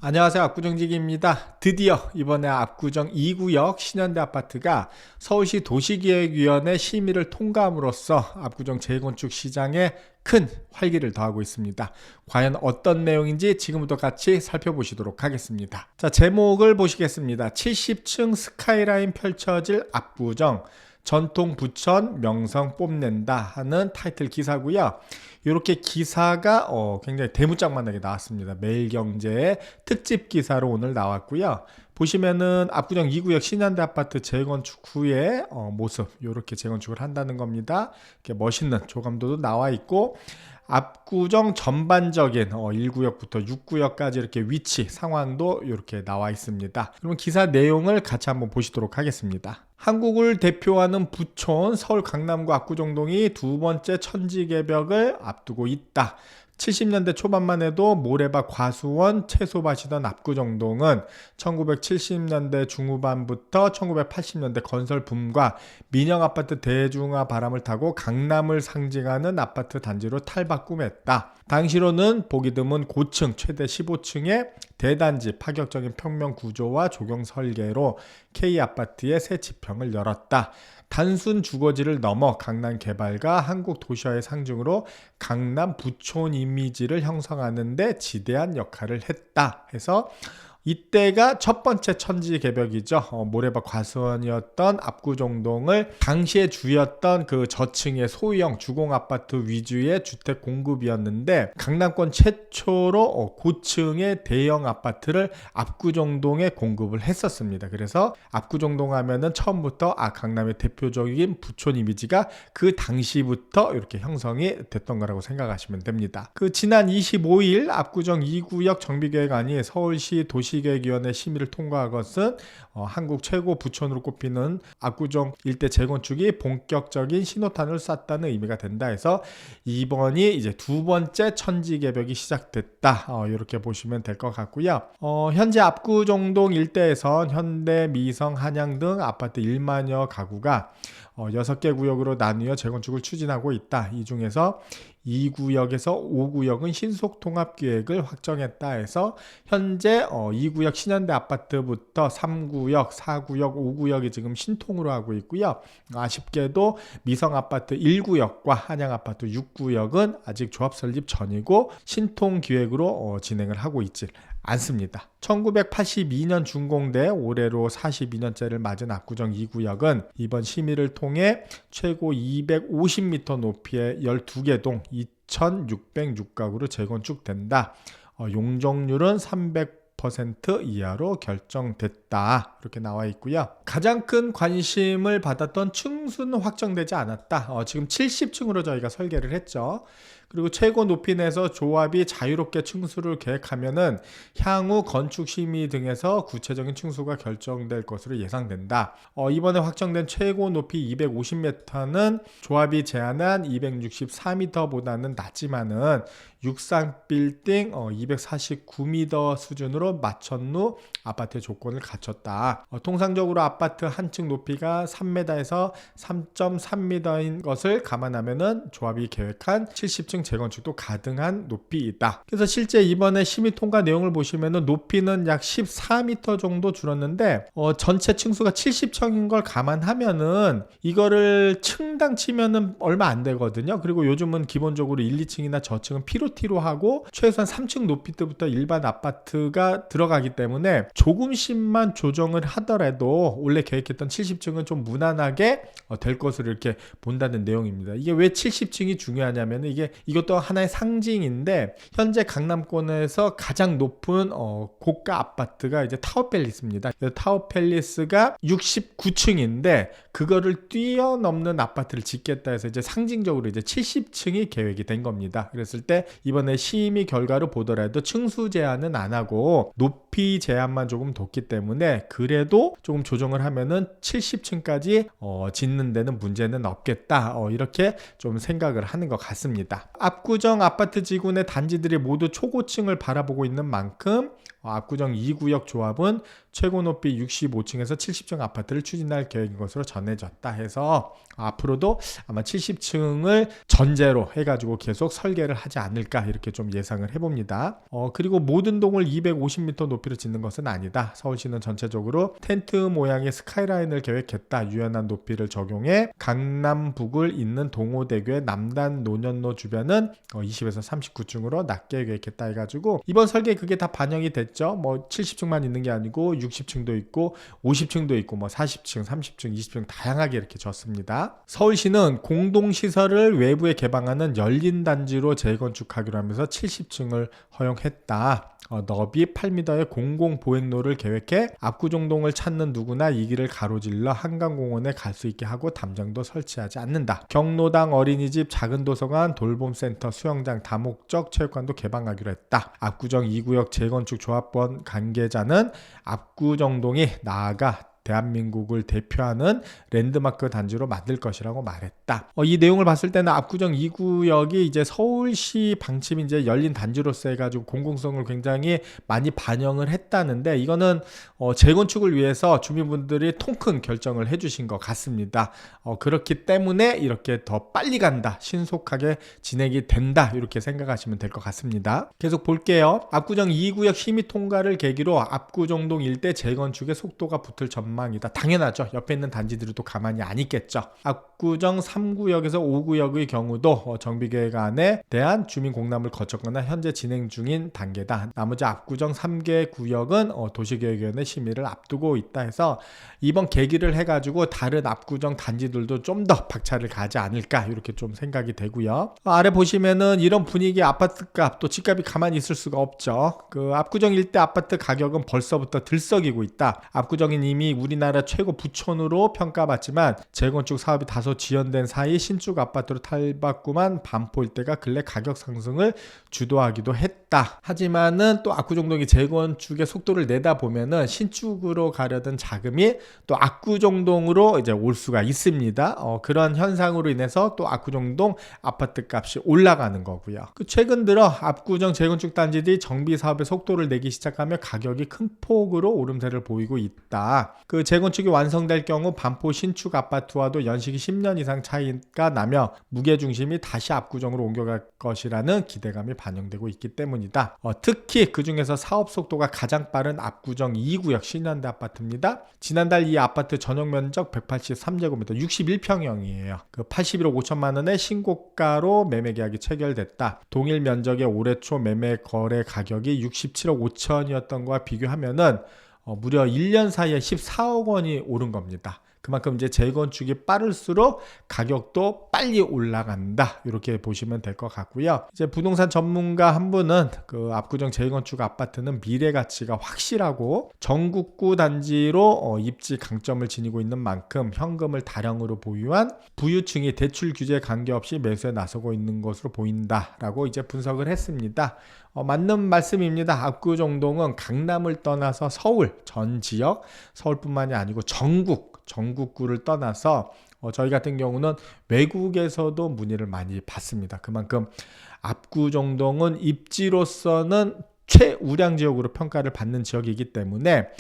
안녕하세요. 압구정지기입니다. 드디어 이번에 압구정 2구역 신현대 아파트가 서울시 도시기획위원회 심의를 통과함으로써 압구정 재건축 시장에 큰 활기를 더하고 있습니다. 과연 어떤 내용인지 지금부터 같이 살펴보시도록 하겠습니다. 자, 제목을 보시겠습니다. 70층 스카이라인 펼쳐질 압구정, 전통 부천 명성 뽐낸다 하는 타이틀 기사고요. 이렇게 기사가 굉장히 대문짝만하게 나왔습니다. 매일경제의 특집 기사로 오늘 나왔고요. 보시면은 압구정 2구역 신현대 아파트 재건축 후의 모습, 이렇게 재건축을 한다는 겁니다. 이렇게 멋있는 조감도도 나와 있고, 압구정 전반적인 1구역부터 6구역까지 이렇게 위치 상황도 이렇게 나와 있습니다. 그럼 기사 내용을 같이 한번 보시도록 하겠습니다. 한국을 대표하는 부촌 서울 강남구 압구정동이 두 번째 천지개벽을 앞두고 있다. 70년대 초반만 해도 모래밭 과수원 채소밭이던 압구정동은 1970년대 중후반부터 1980년대 건설 붐과 민영아파트 대중화 바람을 타고 강남을 상징하는 아파트 단지로 탈바꿈했다. 당시로는 보기 드문 고층 최대 15층의 대단지 파격적인 평면 구조와 조경 설계로 K아파트의 새 지평을 열었다. 단순 주거지를 넘어 강남 개발과 한국 도시화의 상징으로 강남 부촌 이미지를 형성하는 데 지대한 역할을 했다 해서 이때가 첫 번째 천지개벽이죠. 모래밭 과수원이었던 압구정동을 당시에 주였던 그 저층의 소형 주공아파트 위주의 주택 공급이었는데, 강남권 최초로 고층의 대형 아파트를 압구정동에 공급을 했었습니다. 그래서 압구정동 하면은 처음부터 강남의 대표적인 부촌 이미지가 그 당시부터 이렇게 형성이 됐던 거라고 생각하시면 됩니다. 그 지난 25일 압구정 2구역 정비계획안이 서울시 도시계획위원회 심의를 통과한 것은 한국 최고 부촌으로 꼽히는 압구정 일대 재건축이 본격적인 신호탄을 쐈다는 의미가 된다 해서 이번이 이제 두 번째 천지개벽이 시작됐다, 이렇게 보시면 될 것 같고요. 현재 압구정동 일대에선 현대, 미성, 한양 등 아파트 1만여 가구가 6개 구역으로 나뉘어 재건축을 추진하고 있다. 이 중에서 2구역에서 5구역은 신속통합계획을 확정했다 해서 현재 2구역 신현대 아파트부터 3구역, 4구역, 5구역이 지금 신통으로 하고 있고요. 아쉽게도 미성아파트 1구역과 한양아파트 6구역은 아직 조합 설립 전이고 신통기획으로 진행을 하고 있지 않습니다. 1982년 준공돼 올해로 42년째를 맞은 압구정 2구역은 이번 심의를 통해 최고 250m 높이의 12개 동 2,606가구로 재건축된다. 용적률은 300% 이하로 결정됐다. 이렇게 나와 있고요. 가장 큰 관심을 받았던 층수는 확정되지 않았다. 지금 70층으로 저희가 설계를 했죠. 그리고 최고 높이 내서 조합이 자유롭게 층수를 계획하면은 향후 건축 심의 등에서 구체적인 층수가 결정될 것으로 예상된다. 이번에 확정된 최고 높이 250m는 조합이 제안한 264m보다는 낮지만은 육상 빌딩 249m 수준으로 맞춘 후 아파트의 조건을 갖췄다. 통상적으로 아파트 한 층 높이가 3m에서 3.3m인 것을 감안하면은 조합이 계획한 70층 재건축도 가능한 높이이다. 그래서 실제 이번에 심의 통과 내용을 보시면은 높이는 약 14m 정도 줄었는데 전체 층수가 70층인 걸 감안하면은 이거를 층당 치면은 얼마 안 되거든요. 그리고 요즘은 기본적으로 1, 2층이나 저층은 피로티로 하고 최소한 3층 높이 때부터 일반 아파트가 들어가기 때문에 조금씩만 조정을 하더라도 원래 계획했던 70층은 좀 무난하게 될 것으로 이렇게 본다는 내용입니다. 이게 왜 70층이 중요하냐면 이것도 하나의 상징인데, 현재 강남권에서 가장 높은 고가 아파트가 이제 타워팰리스입니다. 타워팰리스가 69층인데 그거를 뛰어넘는 아파트를 짓겠다 해서 이제 상징적으로 이제 70층이 계획이 된 겁니다. 그랬을 때 이번에 심의 결과를 보더라도 층수 제한은 안 하고 높이 제한만 조금 뒀기 때문에 그래도 조금 조정을 하면은 70층까지 짓는 데는 문제는 없겠다. 이렇게 좀 생각을 하는 것 같습니다. 압구정 아파트 지구내 단지들이 모두 초고층을 바라보고 있는 만큼 압구정 2구역 조합은 최고 높이 65층에서 70층 아파트를 추진할 계획인 것으로 전해졌다 해서 앞으로도 아마 70층을 전제로 해가지고 계속 설계를 하지 않을까 이렇게 좀 예상을 해봅니다. 그리고 모든 동을 250m 높이로 짓는 것은 아니다. 서울시는 전체적으로 텐트 모양의 스카이라인을 계획했다. 유연한 높이를 적용해 강남 북을 잇는 동호대교의 남단 노년로 주변은 20에서 39층으로 낮게 계획했다 해가지고 이번 설계에 그게 다 반영이 됐죠. 70층만 있는 게 아니고 60층도 있고 50층도 있고 40층, 30층, 20층 다양하게 이렇게 졌습니다. 서울시는 공동시설을 외부에 개방하는 열린 단지로 재건축하기로 하면서 70층을 허용했다. 너비 8m의 공공보행로를 계획해 압구정동을 찾는 누구나 이 길을 가로질러 한강공원에 갈 수 있게 하고 담장도 설치하지 않는다. 경로당 어린이집, 작은 도서관, 돌봄센터, 수영장, 다목적 체육관도 개방하기로 했다. 압구정 2구역 재건축 조합원 관계자는 압구정동이 나아가 대한민국을 대표하는 랜드마크 단지로 만들 것이라고 말했다. 이 내용을 봤을 때는 압구정 2구역이 이제 서울시 방침이 이제 열린 단지로서 해가지고 공공성을 굉장히 많이 반영을 했다는데 이거는 재건축을 위해서 주민분들이 통큰 결정을 해주신 것 같습니다. 그렇기 때문에 이렇게 더 빨리 간다, 신속하게 진행이 된다 이렇게 생각하시면 될 것 같습니다. 계속 볼게요. 압구정 2구역 심의 통과를 계기로 압구정동 일대 재건축의 속도가 붙을 전망이다. 당연하죠. 옆에 있는 단지들이 또 가만히 안 있겠죠. 압구정 3구역에서 5구역의 경우도 정비계획안에 대한 주민 공람을 거쳤거나 현재 진행 중인 단계다. 나머지 압구정 3개 구역은 도시계획위원회 심의를 앞두고 있다 해서 이번 계기를 해가지고 다른 압구정 단지들도 좀 더 박차를 가지 않을까 이렇게 좀 생각이 되고요. 아래 보시면은 이런 분위기 아파트값 또 집값이 가만히 있을 수가 없죠. 그 압구정 일대 아파트 가격은 벌써부터 들썩이고 있다. 압구정은 이미 우리나라 최고 부촌으로 평가받지만 재건축 사업이 다소 지연된 사이 신축 아파트로 탈바꿈한 반포 일대가 근래 가격 상승을 주도하기도 했다. 하지만은 또 압구정동이 재건축의 속도를 내다 보면은 신축으로 가려던 자금이 또 압구정동으로 이제 올 수가 있습니다. 그런 현상으로 인해서 또 압구정동 아파트 값이 올라가는 거고요. 최근 들어 압구정 재건축 단지들이 정비 사업의 속도를 내기 시작하며 가격이 큰 폭으로 오름세를 보이고 있다. 그 재건축이 완성될 경우 반포 신축 아파트와도 연식이 10년 이상 차이가 나며 무게중심이 다시 압구정으로 옮겨갈 것이라는 기대감이 반영되고 있기 때문이다. 특히 그 중에서 사업 속도가 가장 빠른 압구정 2구역 신현대 아파트입니다. 지난달 이 아파트 전용 면적 183제곱미터 61평형이에요. 그 81억 5천만 원의 신고가로 매매 계약이 체결됐다. 동일 면적의 올해 초 매매 거래 가격이 67억 5천이었던 거와 비교하면은 무려 1년 사이에 14억 원이 오른 겁니다. 그만큼 이제 재건축이 빠를수록 가격도 빨리 올라간다. 이렇게 보시면 될 것 같고요. 이제 부동산 전문가 한 분은 그 압구정 재건축 아파트는 미래 가치가 확실하고 전국구 단지로 입지 강점을 지니고 있는 만큼 현금을 다량으로 보유한 부유층이 대출 규제 관계없이 매수에 나서고 있는 것으로 보인다라고 이제 분석을 했습니다. 맞는 말씀입니다. 압구정동은 강남을 떠나서 서울 전 지역, 서울뿐만이 아니고 전국구를 떠나서 저희 같은 경우는 외국에서도 문의를 많이 받습니다. 그만큼 압구정동은 입지로서는 최우량 지역으로 평가를 받는 지역이기 때문에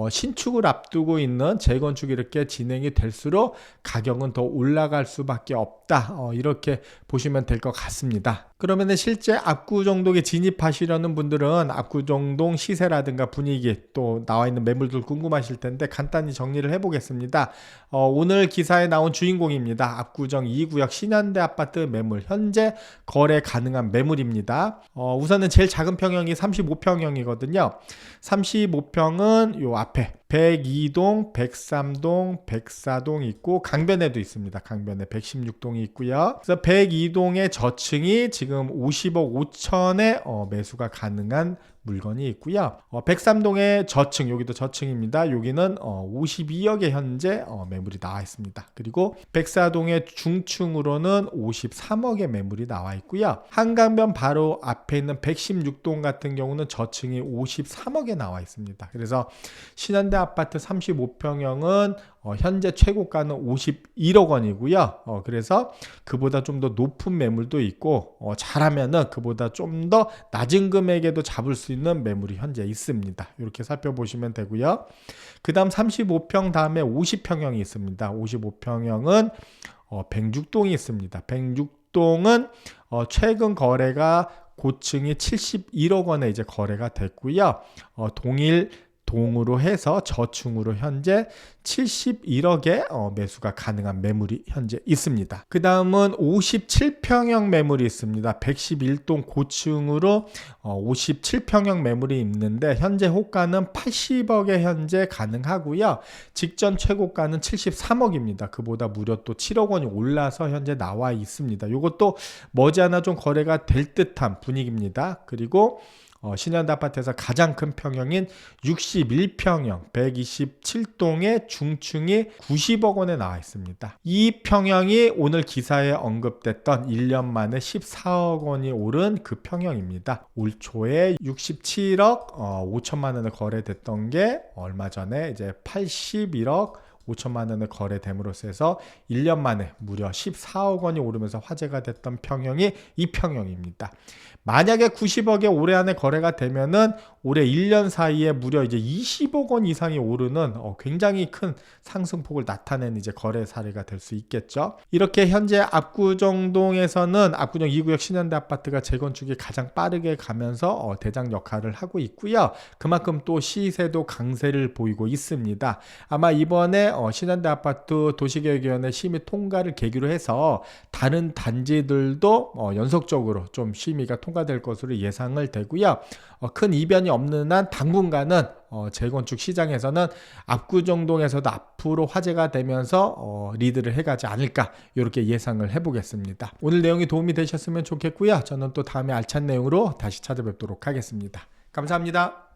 신축을 앞두고 있는 재건축이 이렇게 진행이 될수록 가격은 더 올라갈 수밖에 없다. 이렇게 보시면 될 것 같습니다. 그러면 실제 압구정동에 진입하시려는 분들은 압구정동 시세라든가 분위기 또 나와 있는 매물들 궁금하실 텐데 간단히 정리를 해보겠습니다. 오늘 기사에 나온 주인공입니다. 압구정 2구역 신현대 아파트 매물 현재 거래 가능한 매물입니다. 우선은 제일 작은 평형이 35평형이거든요. 35평은 요 앞에 102동, 103동, 104동 있고 강변에도 있습니다. 강변에 116동이 있고요. 그래서 102동의 저층이 지금 50억 5천에 매수가 가능한 물건이 있고요. 103동의 저층, 여기도 저층입니다. 여기는 52억에 현재 매물이 나와 있습니다. 그리고 104동의 중층으로는 53억의 매물이 나와 있고요. 한강변 바로 앞에 있는 116동 같은 경우는 저층이 53억에 나와 있습니다. 그래서 신현대 아파트 35평형은 현재 최고가는 51억 원이고요. 그래서 그보다 좀 더 높은 매물도 있고 잘하면은 그보다 좀 더 낮은 금액에도 잡을 수 있는 매물이 현재 있습니다. 이렇게 살펴보시면 되고요. 그 다음 35평 다음에 50평형이 있습니다. 55평형은 백육동이 있습니다. 백육동은 최근 거래가 고층이 71억 원에 이제 거래가 됐고요. 동일 동으로 해서 저층으로 현재 71억에 매수가 가능한 매물이 현재 있습니다. 그 다음은 57평형 매물이 있습니다. 111동 고층으로 57평형 매물이 있는데 현재 호가는 80억에 현재 가능하고요. 직전 최고가는 73억입니다. 그보다 무려 또 7억 원이 올라서 현재 나와 있습니다. 이것도 머지않아 좀 거래가 될 듯한 분위기입니다. 그리고 신현대 아파트에서 가장 큰 평형인 61평형 127동의 중층이 90억 원에 나와 있습니다. 이 평형이 오늘 기사에 언급됐던 1년 만에 14억 원이 오른 그 평형입니다. 올 초에 67억 5천만 원에 거래됐던 게 얼마 전에 이제 81억 5천만 원에 거래됨으로써 해서 1년 만에 무려 14억 원이 오르면서 화제가 됐던 평형이 이 평형입니다. 만약에 90억에 올해 안에 거래가 되면은 올해 1년 사이에 무려 이제 20억 원 이상이 오르는 굉장히 큰 상승폭을 나타낸 이제 거래 사례가 될 수 있겠죠. 이렇게 현재 압구정동에서는 압구정 2구역 신현대 아파트가 재건축이 가장 빠르게 가면서 대장 역할을 하고 있고요. 그만큼 또 시세도 강세를 보이고 있습니다. 아마 이번에 신현대 아파트 도시계획위원회 심의 통과를 계기로 해서 다른 단지들도 연속적으로 좀 심의가 통과될 것으로 예상을 되고요. 큰 이변이 없는 한 당분간은 재건축 시장에서는 압구정동에서도 앞으로 화제가 되면서 리드를 해가지 않을까 이렇게 예상을 해보겠습니다. 오늘 내용이 도움이 되셨으면 좋겠고요. 저는 또 다음에 알찬 내용으로 다시 찾아뵙도록 하겠습니다. 감사합니다.